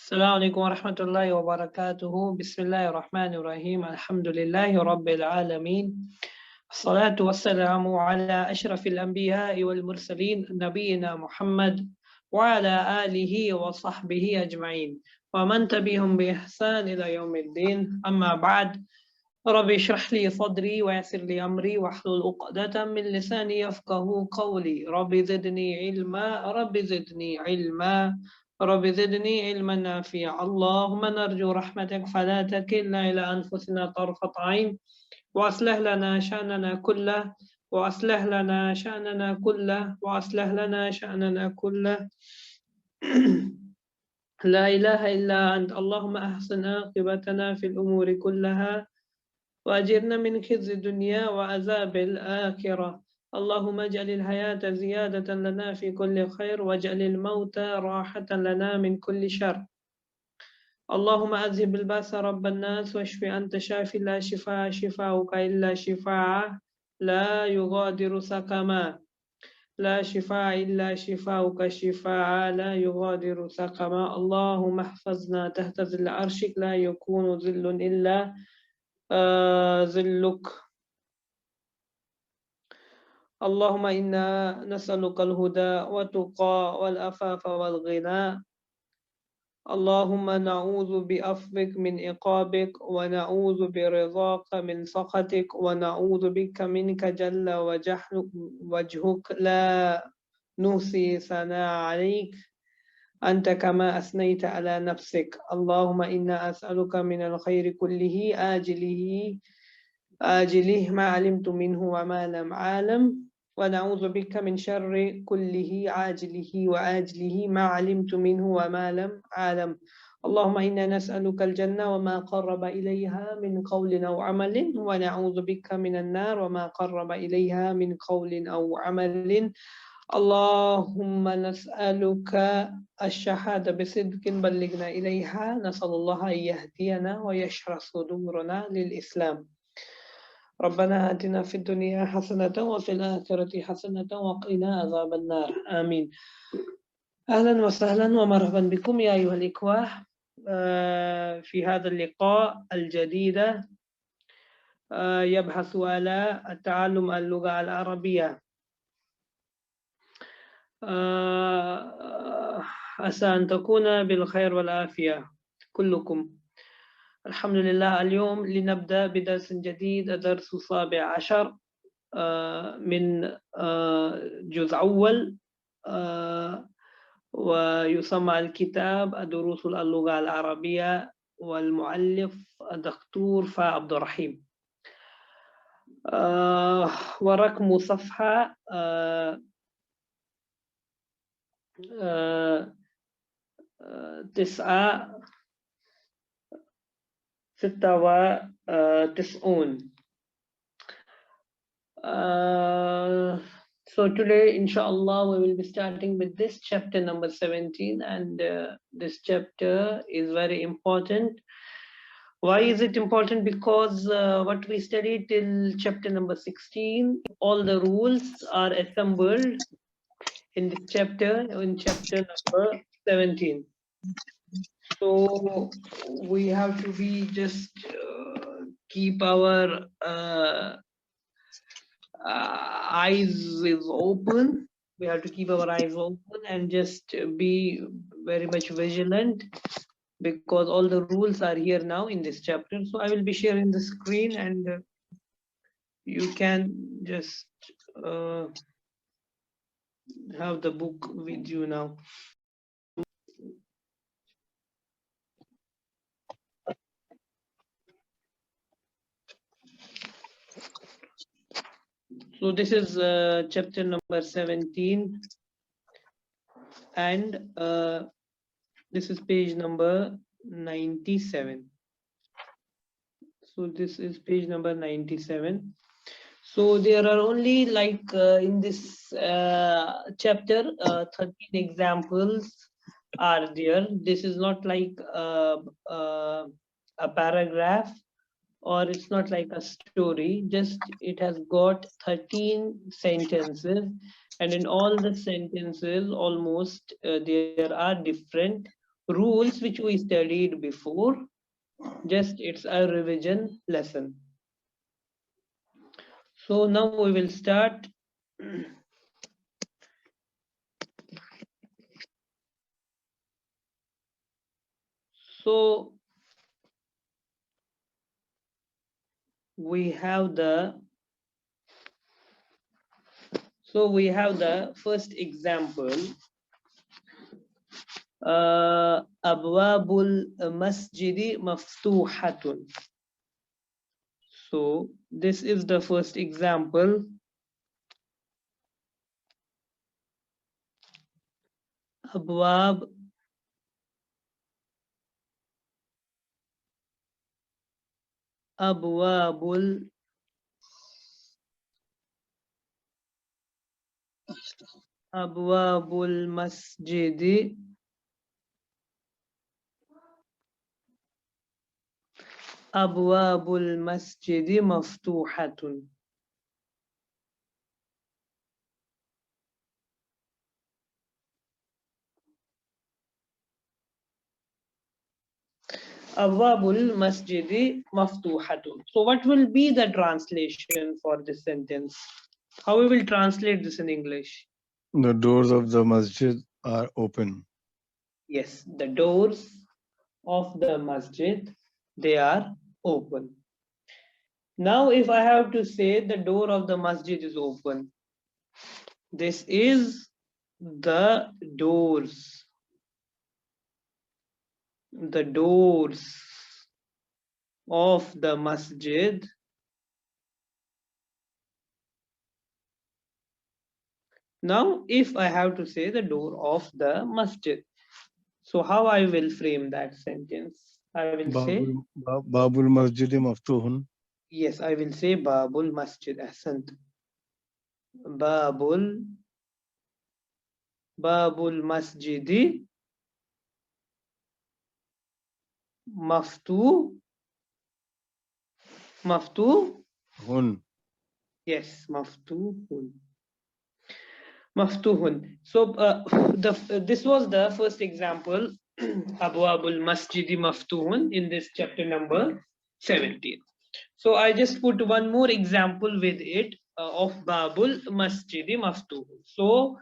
السلام عليكم ورحمة الله وبركاته. بسم الله الرحمن الرحيم. الحمد لله رب العالمين، الصلاة والسلام على أشرف الأنبياء والمرسلين نبينا محمد وعلى آله وصحبه أجمعين ومن تبعهم بإحسان إلى يوم الدين. أما بعد، رب اشرح لي صدري ويسر لي أمري واحلل عقدة من لساني يفقهوا قولي. رب زدني علما، رب زدني علما، رب زدني علما نافعا. اللهم نرجو رحمتك فلا تكلنا إلى أنفسنا طرفة عين، وأصلح لنا شأننا كله، وأصلح لنا شأننا كله، وأصلح لنا شأننا كله. لا إله إلا أنت. اللهم أحسن عاقبتنا في الأمور كلها وأجرنا من خزي الدنيا وعذاب الآخرة. اللهم اجعل الحياة زيادة لنا في كل خير، واجعل الموت راحة لنا من كل شر. اللهم أذهب الباس رب الناس واشف أنت شافي لا شفاء شفاؤك إلا شفاء لا يغادر سقما. لا شفاء إلا شفاؤك شفاء لا يغادر سقما. اللهم احفظنا تحت ظل عرشك، لا يكون ظل إلا ظلك. اللهم إنا نسألك الهدى والتقى والعفاف والغنى. اللهم نعوذ بعفوك من عقابك، ونعوذ برضاك من سخطك، ونعوذ بك منك جل وجهك لا نحصي ثناء عليك أنت كما أثنيت على نفسك. اللهم إنا أسألك من الخير كله آجله ما علمت منه وما لم أعلم، ونعوذ بك من شر كله عاجله وآجله ما علمت منه وما لم أعلم. اللهم إنا نسألك الجنة وما قرب إليها من قول أو عمل، ونعوذ بك من النار وما قرب إليها من قول أو عمل. اللهم نسألك الشهادة بصدق بلغنا إليها. نسأل الله أن يهدينا ويشرح صدورنا للإسلام. ربنا آتنا في الدنيا حسنة وفي الآخرة حسنة وقنا عذاب النار. آمين. أهلا وسهلا ومرحبا بكم يا أيها الإخوة في هذا اللقاء الجديد يبحث على تعلم اللغة العربية. عسى أن تكون بالخير والعافية كلكم. الحمد لله. اليوم لنبدأ بدرس جديد، درس 17 من جزء أول، ويسمى الكتاب دروس اللغة العربية، والمؤلف الدكتور عبد الرحيم، ورقم صفحة 96. So today, inshallah, we will be starting with this chapter number 17, and this chapter is very important. Why is it important? Because what we studied till chapter number 16, all the rules are assembled in this chapter, in chapter number 17. So we have to be just keep our eyes is open. We have to keep our eyes open and just be very much vigilant, because all the rules are here now in this chapter. So I will be sharing the screen, and you can just have the book with you now. So this is chapter number 17, and this is page number 97. So this is page number 97. So there are only like in this chapter 13 examples are there. This is not like a paragraph, or it's not like a story. Just it has got 13 sentences, and in all the sentences almost there are different rules which we studied before, just it's a revision lesson. So now we will start. So we have the first example. Abwabul masjidi maftuhatun. So this is the first example. Abwab Abwabul Masjidi maftuhatun. Abwabul masjidi maftuhatun. So what will be the translation for this sentence? How we will translate this in English? The doors of the masjid are open. Yes, the doors of the masjid, they are open. Now if I have to say the door of the masjid is open, this is the doors. The doors of the masjid Now, if I have to say the door of the masjid, so how I will frame that sentence? I will say, Babul masjidi maftuhun. yes, I will say Babul Masjid. Ahsant. Babul Masjidi Maftu. Hun. Yes, Maftuhun. Maftuhun. So this was the first example, Abwabul Masjidi Maftuhun, in this chapter number 17. So I just put one more example with it of Babul Masjidi Maftuhun. So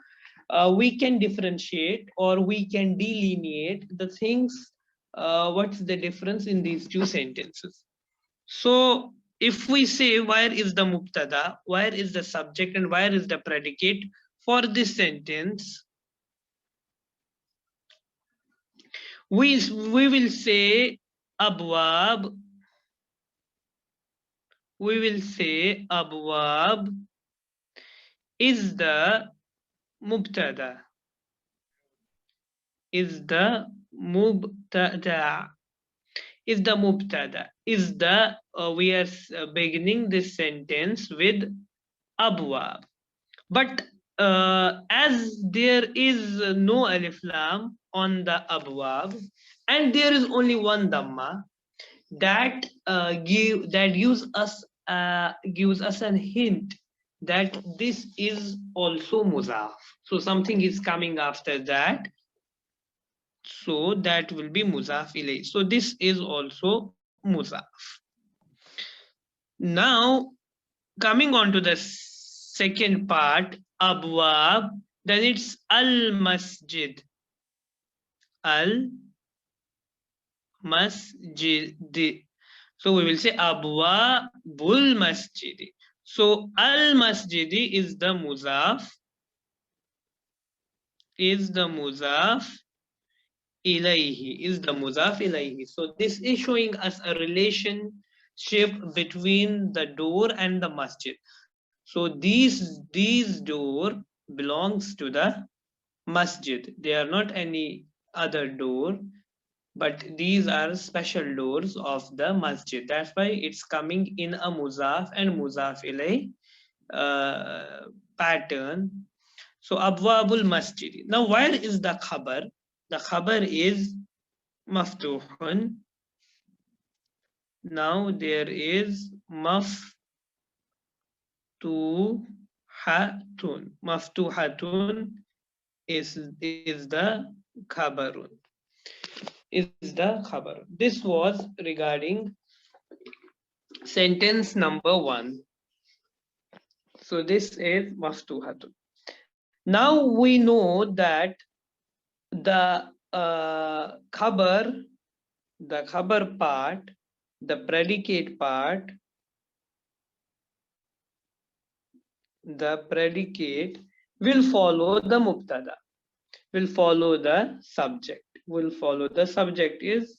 we can differentiate or we can delineate the things. What's the difference in these two sentences? So if we say where is the mubtada, where is the subject, and where is the predicate for this sentence, we will say abwab. We will say abwab is the mubtada. Is the mubtada. Is the mubtada. Is the we are beginning this sentence with abwab. But as there is no alif lam on the abwab and there is only one dhamma, that gives us a hint that this is also muzaf. So something is coming after that, so that will be muzaf ilay. So this is also muzaf. Now coming on to the second part, abwab, then it's al masjid. Al masjid. So we will say abwabul masjid. So al masjid is the muzaf, ilayhi. So this is showing us a relationship between the door and the masjid. So these door belongs to the masjid. They are not any other door, but these are special doors of the masjid. That's why it's coming in a muzaf and muzaf ilay pattern. So abwabul masjid. Now where is the khabar? The khabar is maftuhun. Now there is maftuhatun is the khabarun. is the khabar. This was regarding sentence number 1. So this is maftuhatun. Now we know that the khabar part, the predicate part, the predicate will follow the mubtada, will follow the subject, will follow the subject is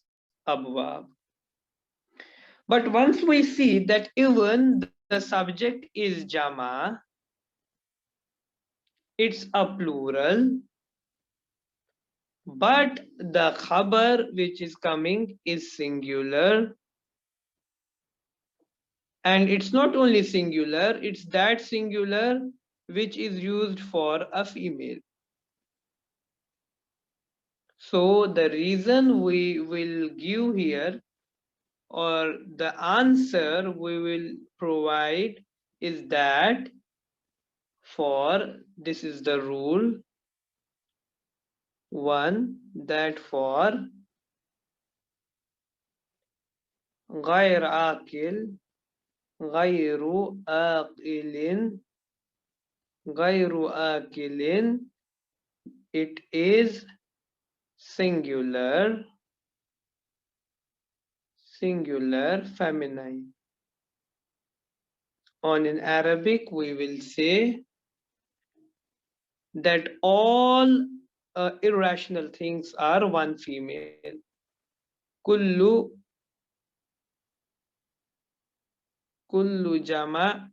abwab. But once we see that even the subject is jama, it's a plural, but the khabar which is coming is singular, and it's not only singular, it's that singular which is used for a female. So the reason we will give here, or the answer we will provide, is that for this is the rule 1, that for غير عاقل غير آقل غير آكل, it is singular feminine. On in Arabic we will say that all irrational things are one female. Kullu jama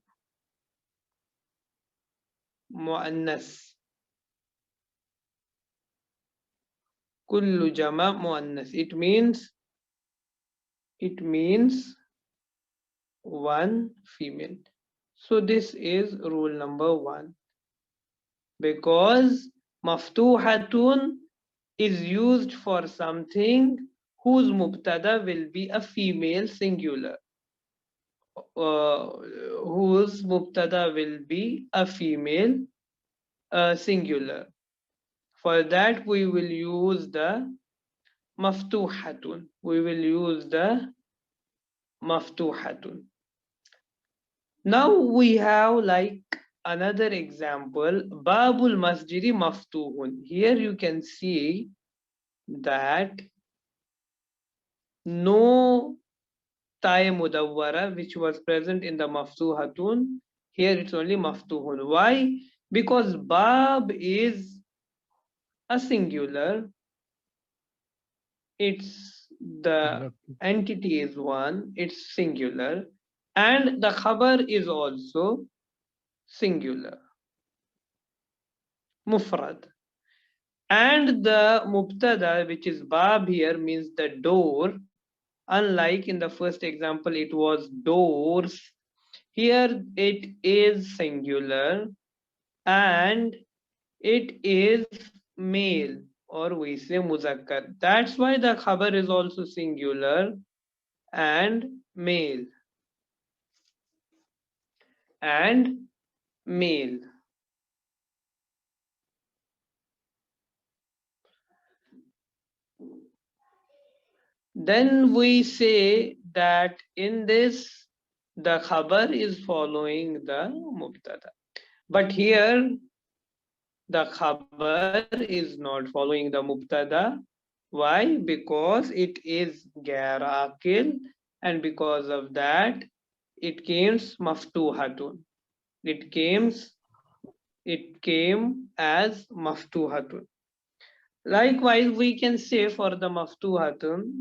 muannas. Kullu jama muannas. It means one female. So this is rule number 1. Because maftuhatun is used for something whose mubtada will be a female singular. Whose mubtada will be a female singular. For that we will use the maftuhatun. We will use the maftuhatun. Now we have like another example, Babul Masjidi Maftuhun. Here you can see that no Ta'i Mudawwara which was present in the Maftuhatun, here it's only Maftuhun. Why? Because Bab is a singular, it's the entity is one, it's singular, and the khabar is also singular, mufrad. And the mubtada, which is bab here, means the door. Unlike in the first example, it was doors. Here it is singular and it is male, or we say muzakkar. That's why the khabar is also singular and male. And male. Then we say that in this the khabar is following the mubtada. But here the khabar is not following the mubtada. Why? Because it is gair akil, and because of that it came maftuhatun. It came as maftuhatun. Likewise, we can say for the maftuhatun,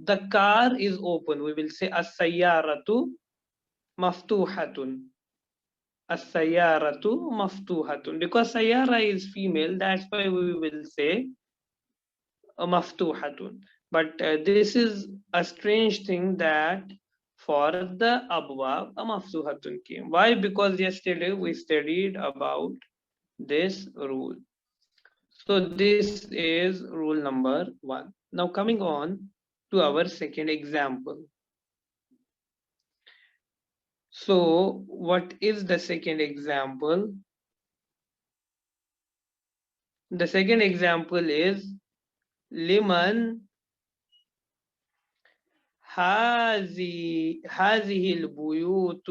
the car is open. We will say as-sayyaratu maftuhatun. As-sayyaratu maftuhatun. Because sayyara is female, that's why we will say maftuhatun. But this is a strange thing that for the abwab, a maftuhatun came. Why? Because yesterday we studied about this rule. So this is rule number 1. Now coming on to our second example. So what is the second example? The second example is liman هذه البيوت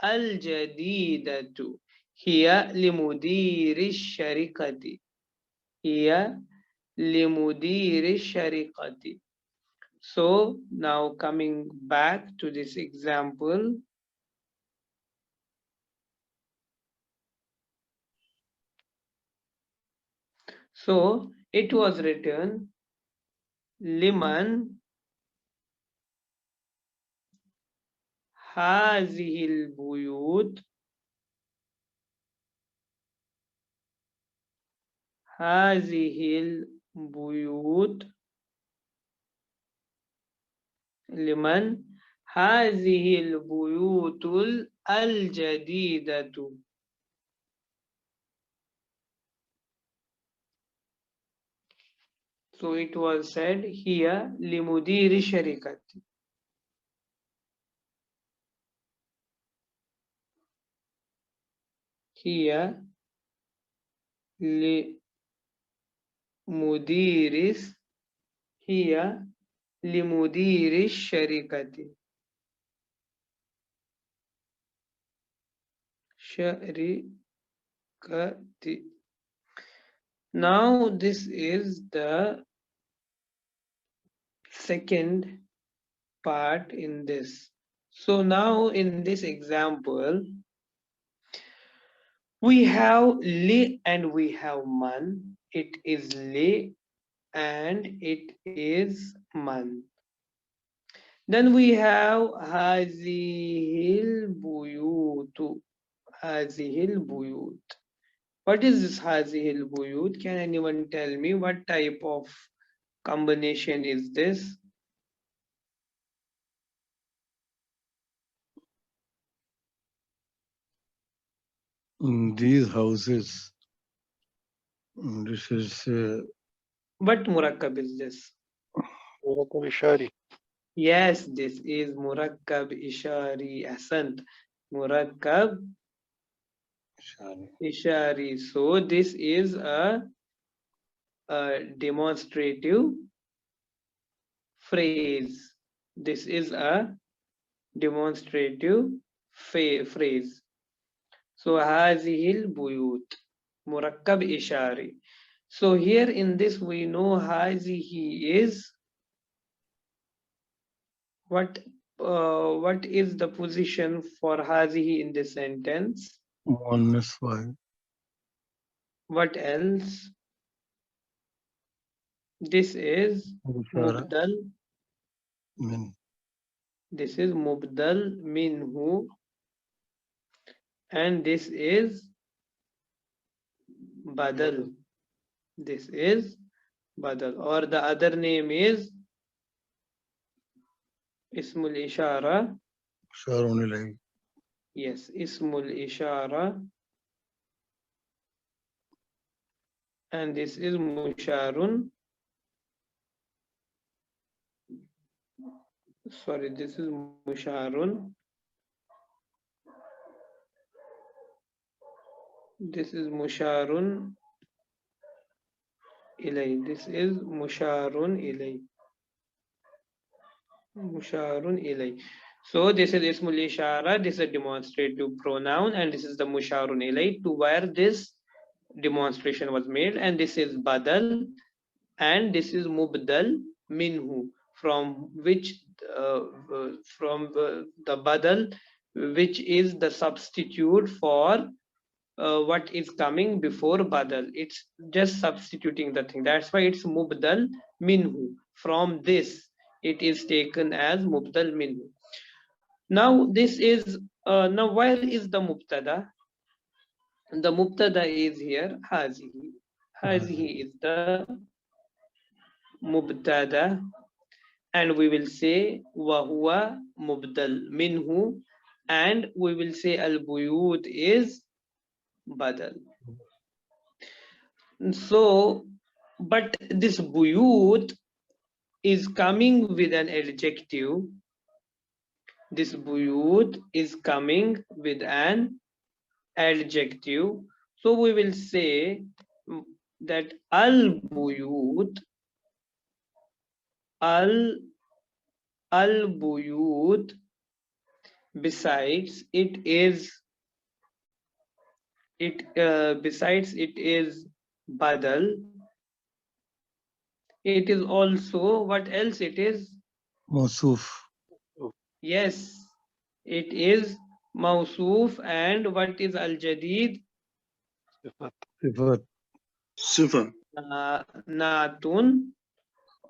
الجديدة هي لمدير الشركة. هي لمدير الشركة. So now coming back to this example. So it was written liman هذه البيوت هذه البيوت لمن هذه البيوت الجديدة. So it was said here لمدير الشركة. هي لمدير هي لمدير الشركة. شركة. Now this is the second part in this. So now in this example, we have li and we have man. It is li and it is man. Then we have هذه البيوت. هذه البيوت. What is this هذه البيوت? Can anyone tell me what type of combination is this? These houses, this is What murakkab is this? مركب إشاري. Yes, this is murakkab ishari. Ahsant. Murakkab ishari. So this is a demonstrative phrase. This is a demonstrative phrase. So هذه البيوت murakkab ishari. So here in this we know هذه is what is the position for هذه in this sentence? oneness five. What else? This is mubdal. Min. This is mubdal minhu. And this is badal. This is badal. Or the other name is ismul ishara. Sharun ilay. Yes, ismul ishara. And this is musharun. Sorry, this is musharun. This is musharun ilay. This is musharun ilay. Musharun ilay. So this is ismul ishara. This is a demonstrative pronoun, and this is the musharun ilay, to where this demonstration was made. And this is badal, and this is mubdal minhu, from which the badal, which is the substitute for what is coming before badal. It's just substituting the thing. That's why it's mubdal minhu. From this it is taken as mubdal minhu. Now this is now where is the mubtada? The mubtada is here hazihi. Hazihi is the mubtada, and we will say wa huwa mubdal minhu, and we will say al buyut is badal. So but this buyut is coming with an adjective. This buyut is coming with an adjective. So we will say that al buyut, al al-buyut, besides it is badal. It is also, what else it is? Mawsuf. Yes, it is mawsuf. And what is al-jadid? صفات Sifat. صفة Natun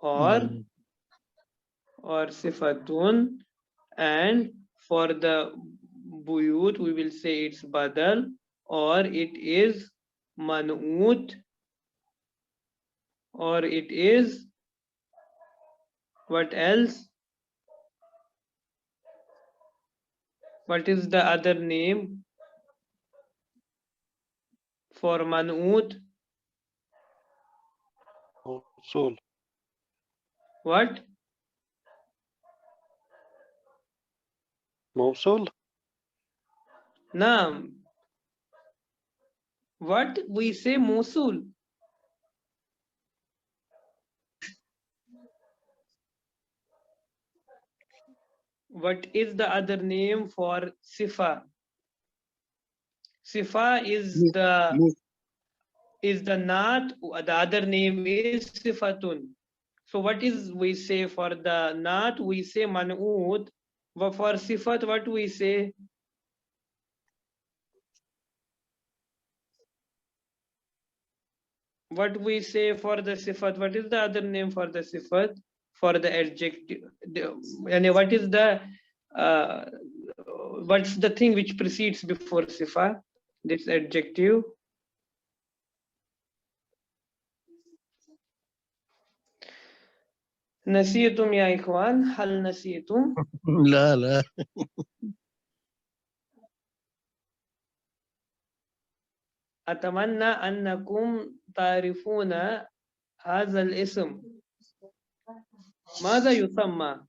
or sifatun. And for the buyut we will say it's badal, or it is man'ut, or it is, what else? What is the other name for man'ut? موصول What? موصول Naam. What we say Mosul? What is the other name for Sifa? Sifa is the Naat. The other name is Sifatun. So what is we say for the Naat? We say Man'ud. But for Sifat, what we say? What we say for the Sifat? What is the other name for the Sifat? For the adjective? And what is the what's the thing which precedes before Sifa? This adjective. نسيتم يا إخوان؟ هل نسيتم؟ La la. أتمنى أنكم تعرفون هذا الاسم. ماذا يسمى؟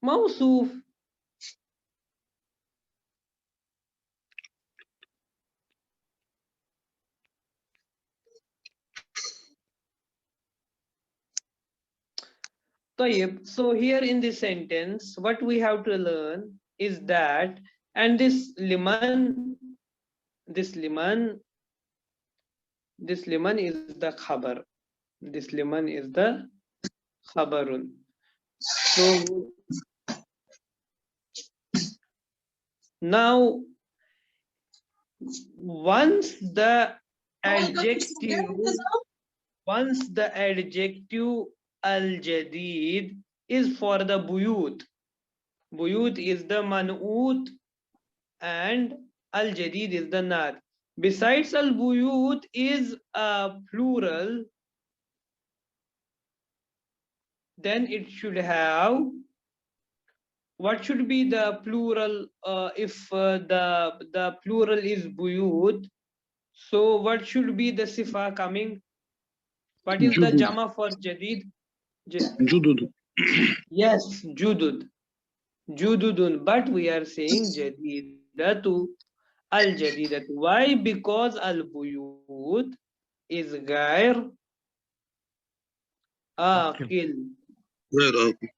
موصوف. طيب, so here in this sentence, what we have to learn is that, and this liman is the khabar. This liman is the khabarun. So now, once the adjective al-jadid is for the buyut. Buyut is the man'ut and al-jadid is the naat. Besides al-buyut is a plural, then it should have, what should be the plural if the plural is buyut? So what should be the sifa coming? What is the جدد jama for jadid? جدد Yes, judud. Jududun, but we are saying jadidatu, al-jadidatu. Why? Because al-buyut is gair akil. غير آكل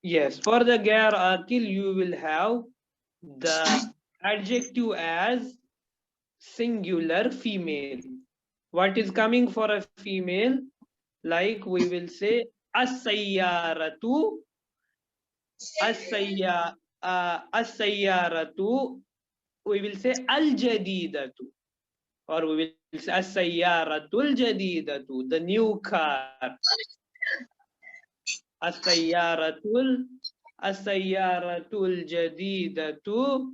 Yes, for the gair akil, you will have the adjective as singular female. What is coming for a female? Like we will say as-sayyaratu, as-sayyaratu, we will say al-jadidatu, or we will say as-sayyaratul jadidatu, the new car. As-sayyaratul jadidatu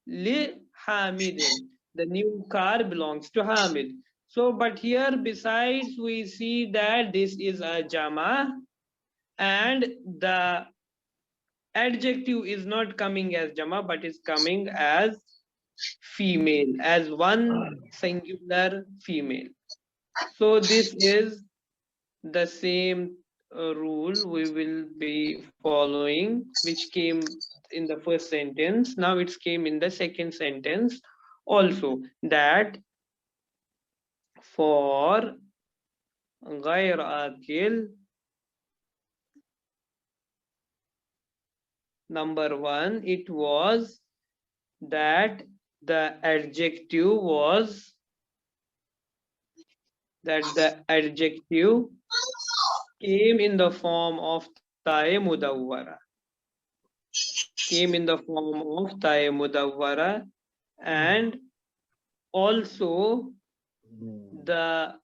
li Hamidin. The new car belongs to Hamid. So, but here besides we see that this is a jama and the adjective is not coming as jama but is coming as female, as one singular female. So this is the same rule we will be following, which came in the first sentence. Now it came in the second sentence also, that for غير آكل. Number one, it was that the adjective was came in the form of ta'i mudawwara. Came in the form of ta'i mudawwara, and also the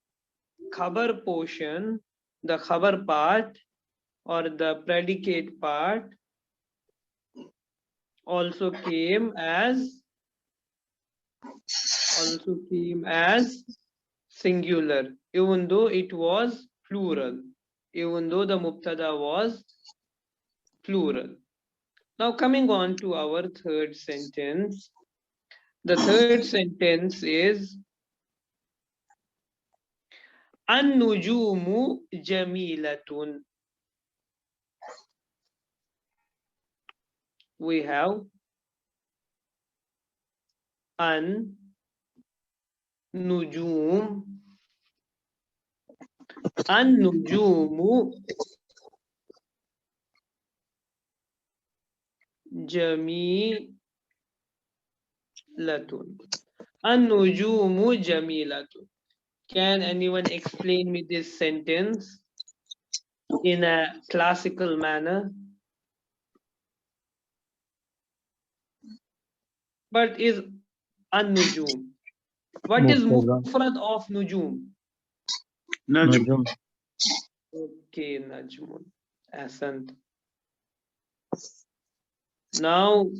khabar portion, the khabar part or the predicate part also came as singular, even though it was plural, even though the mubtada was plural. Now coming on to our third sentence. The third sentence is An-nujumu jamilatun. We have an-nujumu jamilatun. An-nujumu jamilatun. Can anyone explain me this sentence in a classical manner? What is an-nujum? What is Mubtada. mufrad of nujum? Najm. Najm. Okay, najmun. Ahsant. Now,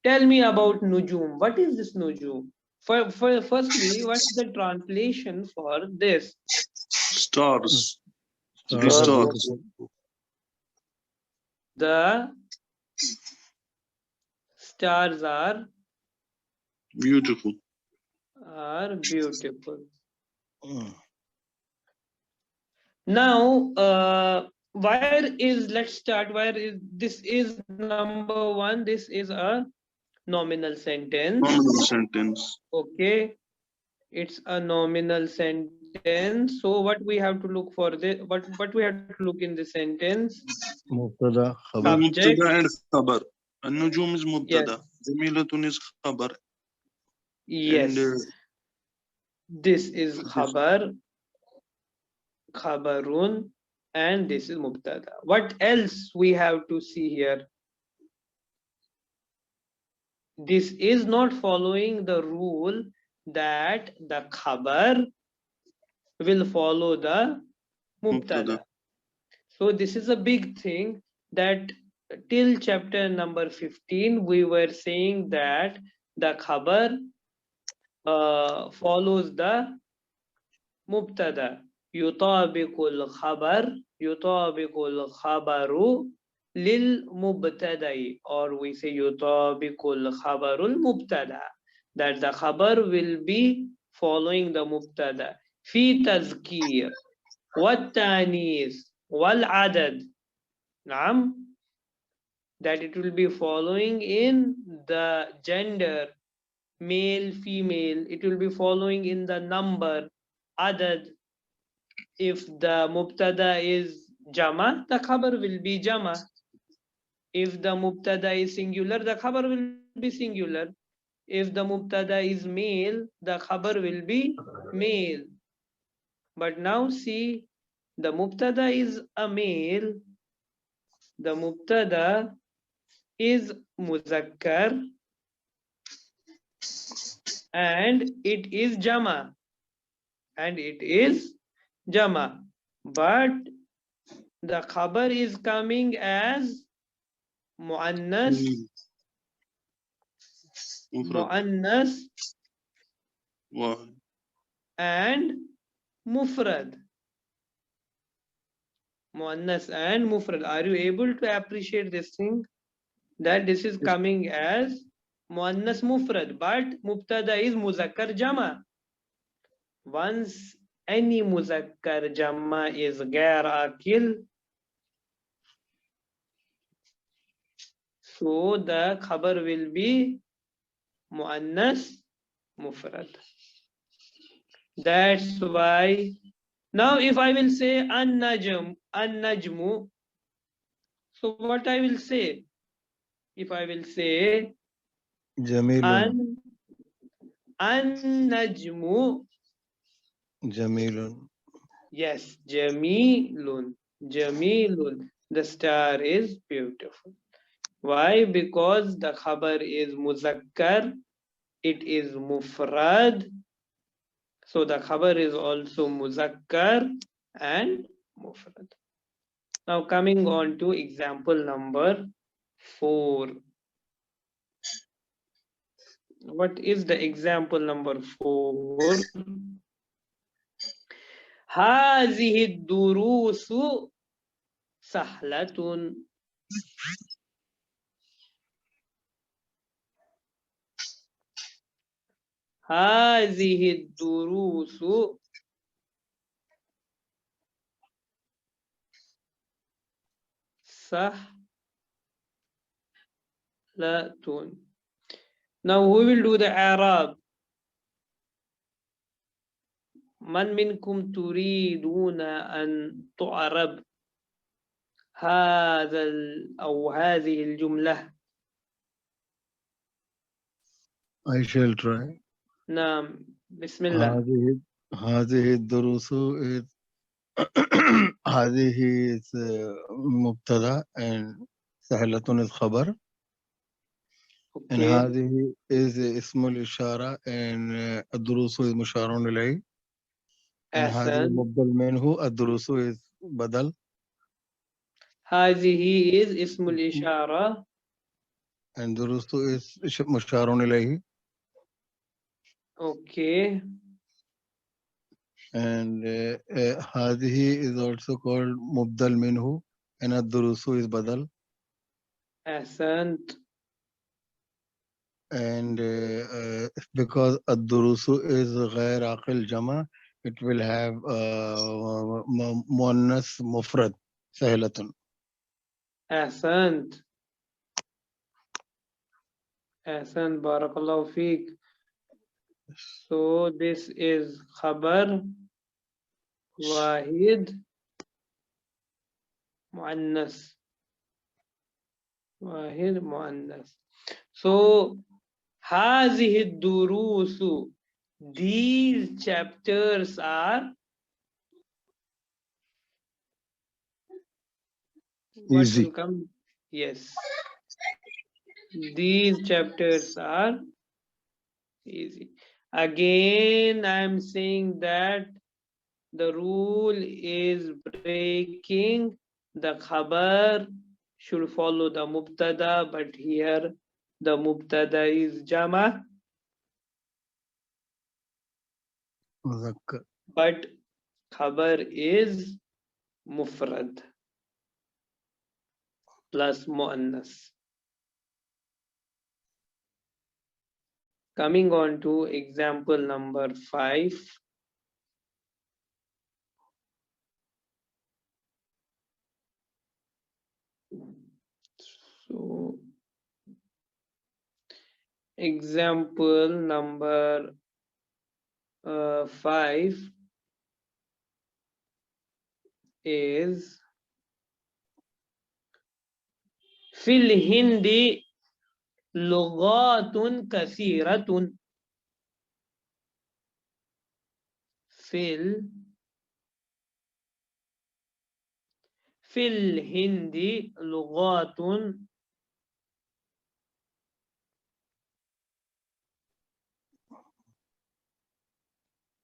tell me about nujum. What is this nujum? Firstly, what's the translation for this? Stars. To be Stars. stars. The stars are Beautiful. beautiful. Mm. Now, let's start, where is, this is number one, this is a nominal sentence. Nominal sentence. Okay, it's a nominal sentence. So what we have to look for this, what we have to look in the sentence? Mubtada. Khabar. Subject. Mubtada and khabar. An-nujum is Yes. mubtada. Jamilatun is khabar. Yes. And, this is khabar, khabarun, and this is mubtada. What else we have to see here? This is not following the rule that the khabar will follow the mubtada. So this is a big thing, that till chapter number 15 we were saying that the khabar follows the mubtada. Yutabiqul khabaru lil mubtada'i, or we say yutabiqul khabarul mubtada, that the khabar will be following the mubtada. Fi tazkir wat tanis wal adad. Naam, that it will be following in the gender, male, female. It will be following in the number, adad. If the mubtada is jama, the khabar will be jama. If the mubtada is singular, the khabar will be singular. If the mubtada is male, the khabar will be male. But now see, the mubtada is a male, the mubtada is muzakkar, and it is jama. But the khabar is coming as muannas, and mufrad. Muannas and mufrad. Are you able to appreciate this thing? That this is coming as muannas mufrad, but mubtada is muzakkar jama. Once any muzakkar jama is ghair akil, so the khabar will be muannas mufrad. That's why. Now, if I will say an-najmu, so what I will say? If I will say Jamilun. an-najmu, Jamilun. yes, jamilun, jamilun. The star is beautiful. Why? Because the khabar is muzakkar, it is mufrad. So the khabar is also muzakkar and mufrad. Now coming on to example number 4. What is the example number 4? هذه الدروس سهلة. هذه الدروس سهلة. Now who will do the Arab? من منكم تريدون أن تعرب هذا أو هذه الجملة؟ I shall try. نعم بسم الله. هذه الدروس is هذه is مبتدا and سهلة is خبر and Okay. هذه is اسم الإشارة and الدروس is مشار إليه and هذه أحسن. مبدل منه الدروس is بدل هذه is اسم الإشارة and دروس is مشار إليه Okay. and هذه is also called مبدل منه and الدروس is بدل أحسنت. and because الدروس is غير عاقل جمع it will have مؤنث مفرد سهلة أحسنت. أحسنت بارك الله فيك. So this is خبر واحد مؤنث. واحد مؤنث. So هذه الدروس, these chapters are what easy will come? Yes, these chapters are easy. Again, I am saying that the rule is breaking. The khabar should follow the mubtada, but here the mubtada is jama, مذكر but khabar is mufrad plus muannas. Coming on to example number 5. So example number 5 is في الهند لغات كثيرة. في الهند لغات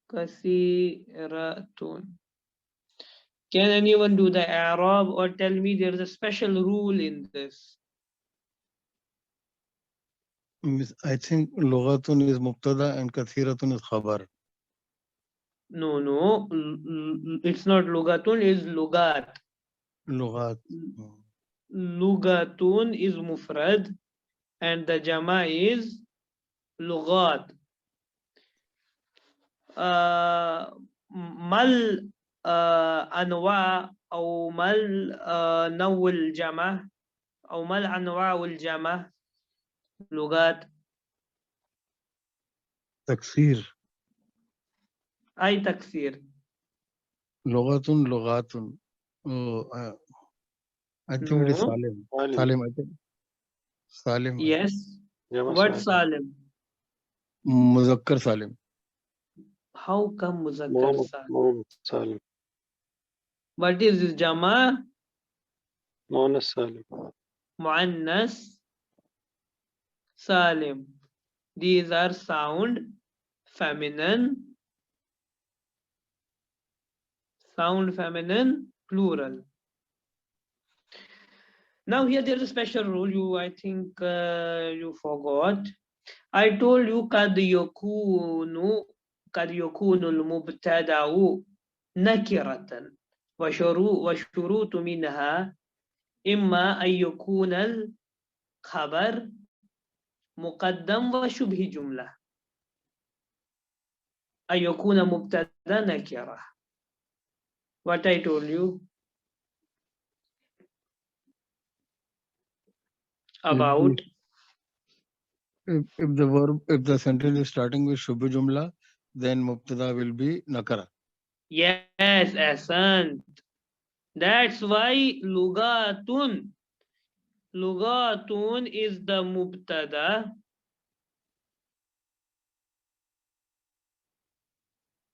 كثيرة. Can anyone do the Arab or tell me there is a special rule in this? I think لغات is مبتدا and كثيرة is خبر No, it's not lugatun, it's lugat. لغات Lugatun is mufrad and the jama is lugat. Mal anwa أو mal نوع الجمع أو mal أنواع الجمع لغات. تكسير أي تكسير. Logatun, logatun. Oh, I think it is No. Salim. Salim. Salim, I think. Salim. Yes. Jama What Salim. Salim? Muzakkar Salim. How come Muzakkar Mohammed Salim? Salim. What is this Jama? Monas Salim. Muannas Salim. These are sound feminine plural. Now here there is a special rule I think you forgot. I told you قد يكون المبتدأ نكرة وشروط منها إما أن يكون الخبر مقدم وشبه جملة أن يكون مبتدأ نكرة. What I told you about If the sentence is starting with Shubha Jumla, then Mubtada will be Nakara. yes, Asant. That's why lugatun is the mubtada,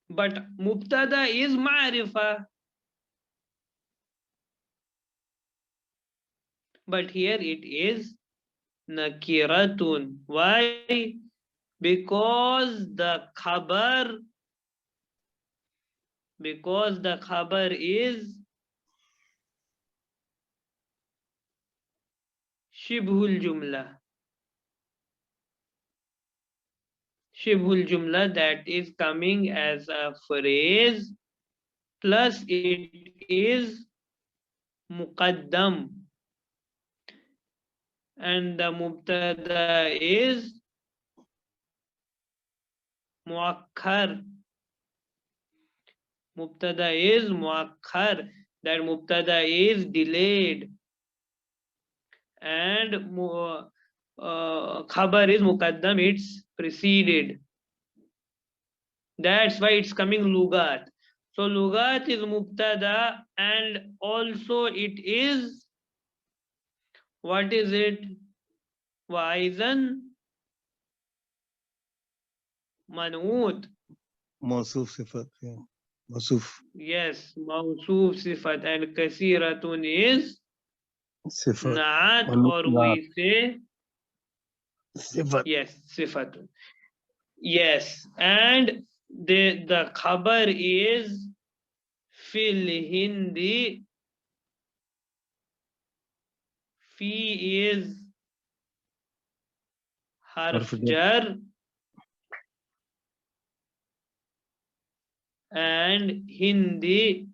but mubtada is ma'rifa. But here it is nakiratun. Why? Because the khabar is shibhul jumla. Shibhul jumla, that is coming as a phrase plus it is muqaddam and the mubtada is muakhar. Mubtada is muakhar, that mubtada is delayed, and khabar is muqaddam, it's preceded. That's why it's coming lugat. So lugat is mubtada and also it is, what is it? Waizan man'ut. Mausuf Sifat. Yeah. Mausuf Yes, mawsuf sifat, and kasiratun is Sifat. naat, or we say Sifat. yes, sifatun. Yes, and the khabar is fil hindi. Fi is harf jar and hindi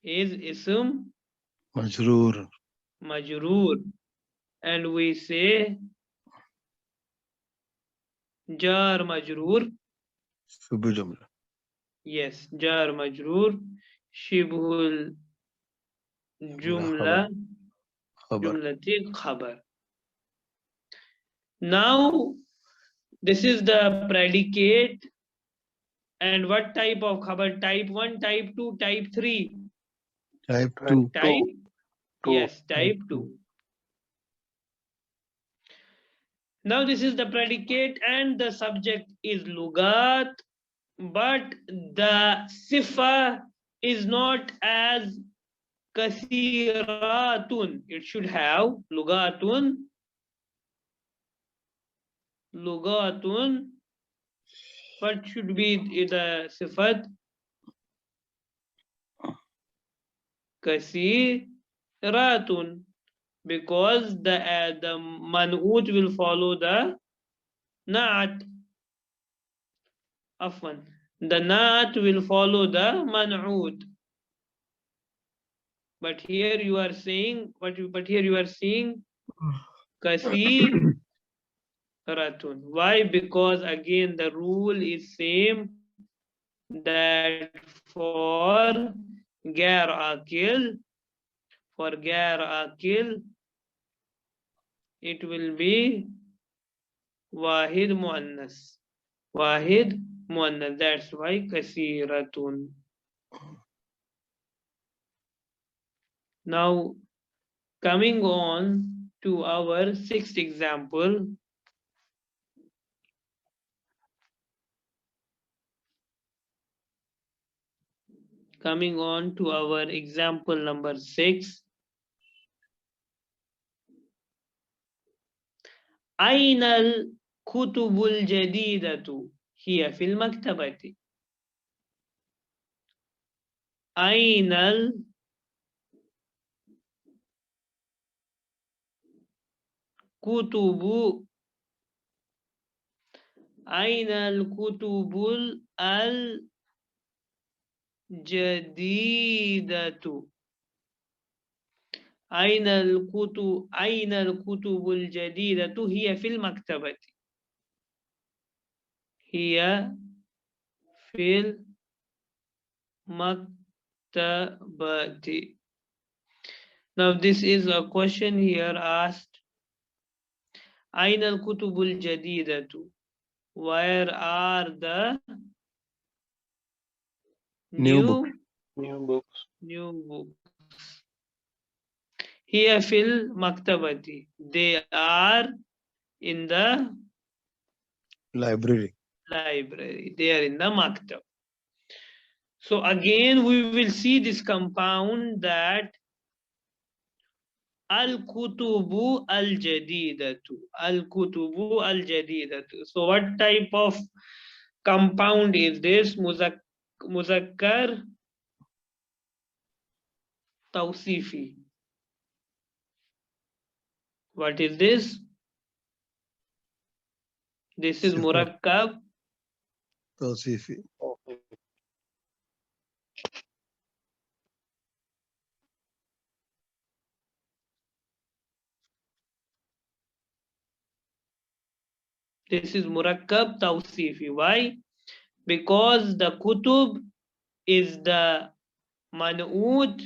is ism Majroor. majroor, and we say jar majroor. Shubha Jumla. Yes, jar majroor shibhul jumla Khabar. jumlati khabar. Now this is the predicate, and what type of khabar? Type 1, type 2, type 3. Type 2. Type Two. yes, type 2. Now this is the predicate and the subject is lugat, but the sifa is not as kasiratun. It should have lugatun. What should be the sifat? Kasiratun, because the man'ut will follow the na'at. Afwan. The na'at will follow the man'ut. But here you are saying kasiratun. Why? Because again the rule is same, that for gair akil it will be wahid muannas. Wahid muannath. That's why kasiratun. Now coming on to our sixth example. Coming on to our example number 6. أين الكتب الجديدة هي في المكتبة. أين الكتب أين الكتب الجديدة. أين الكتب الجديدة هي في المكتبة. هي في المكتبة. Now this is a question here asked. أين الكتب الجديدة. Where are the New book. New books. new books. Here في المكتبة. They are in the Library. library. They are in the maktab. So again we will see this compound that al-kutubu al-jadidatu. Al-kutubu al-jadidatu. So what type of compound is this? Muzakkar tawsifi. What is this? This is Sifat. murakkab Tawsifi. Okay. This is murakkab tawsifi. Why? Because the kutub is the man'ut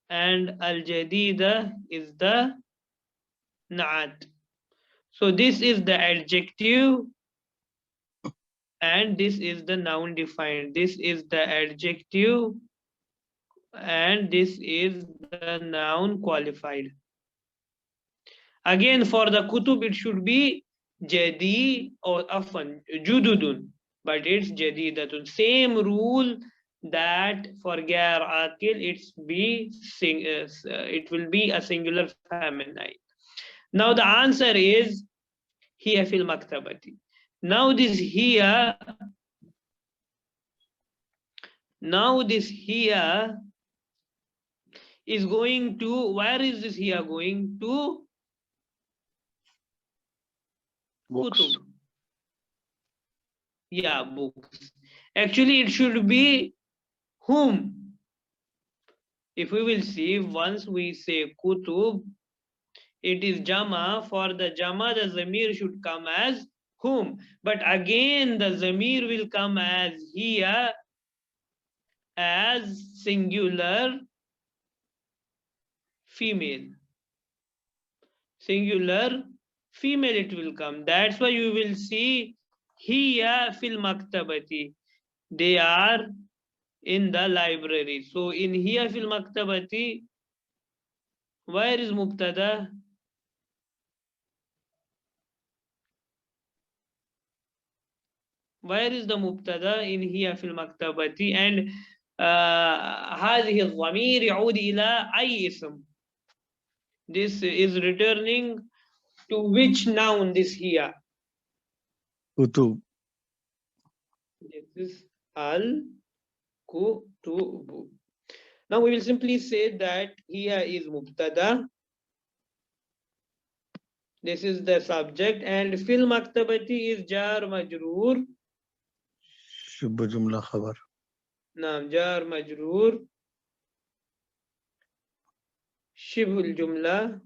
and al-jadida is the na'at. So this is the adjective and this is the noun defined. This is the adjective and this is the noun qualified. Again, for the kutub, it should be jadi or afan, jududun, but it's jadidatun. Same rule that for gair akil, it will be a singular feminine. Now the answer is hiya fil maktabati. Now this here is going to, where is this here going to? Books. Kutub. Yeah, books. Actually, it should be whom. If we will see, once we say kutub, it is jama. For the jama, the zamir should come as whom. But again, the zamir will come as here as singular female. Singular female it will come. That's why you will see hiya fil maktabati. They are in the library. So in hiya fil maktabati, where is mubtada? Where is the mubtada in hiya fil maktabati? And هذه الضمير يعود إلى أي اسم? This is returning to which noun this here? Kutub. This is al-kutubu. Now we will simply say that here is mubtada. This is the subject and fil maktabati is jar majroor. Shubha Jumla Khabar. Naam jar majroor. Shibhul jumla.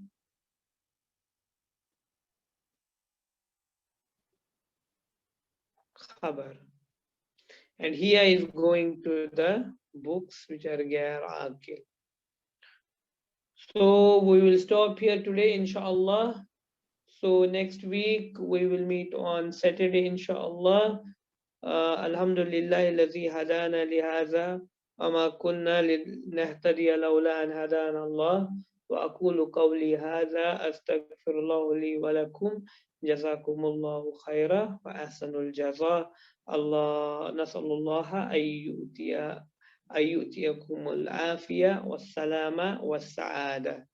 Khabar. And here is going to the books which are gair akil. So we will stop here today, inshallah. So next week we will meet on Saturday, inshallah. Alhamdulillah الذي هدانا لهذا وما كنا لنهتدي لولا أن هدانا الله وأقول قولي هذا أستغفر الله لي ولكم جزاكم الله خيرا وأحسن الجزاء الله نسأل الله أن يؤتيكم العافية والسلامة والسعادة